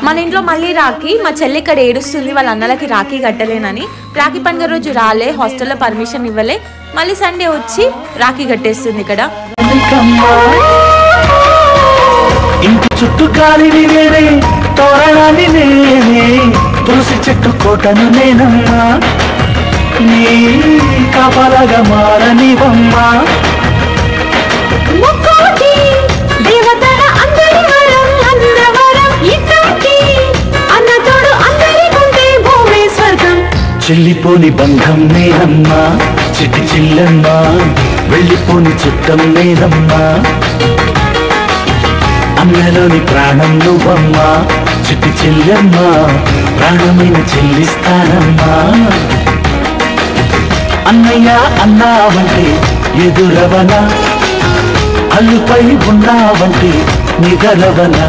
మన ఇంట్లో మళ్ళీ రాఖీ మా చెల్లి ఇక్కడ ఏడుస్తుంది వాళ్ళ అన్నలకి రాఖీ కట్టలేనని. రాఖీ పండుగ రోజు రాలే, హాస్టల్లో పర్మిషన్ ఇవ్వలే, మళ్ళీ సండే వచ్చి రాఖీ కట్టేస్తుంది ఇక్కడ. ఇంటి చుట్టూ గాలిని నేనే, తోరణాన్ని నేనే, తులసి చెట్టు కోటను నేనమ్మా, నీ కాపలాగా మారనివమ్మా. చెల్లిపోని బంధం నేనమ్మా, చిట్టి చిల్లమ్మా, వెళ్ళిపోని చుట్టం నేనమ్మా, అన్నలోని ప్రాణం నువ్వమ్మా, చిట్టి చెల్లమ్మా, ప్రాణమైన చెల్లిస్తానమ్మా. అన్నయ్య అన్నావంటే ఎదురవనా, అల్లుపై ఉన్నావంటే నిదరవనా.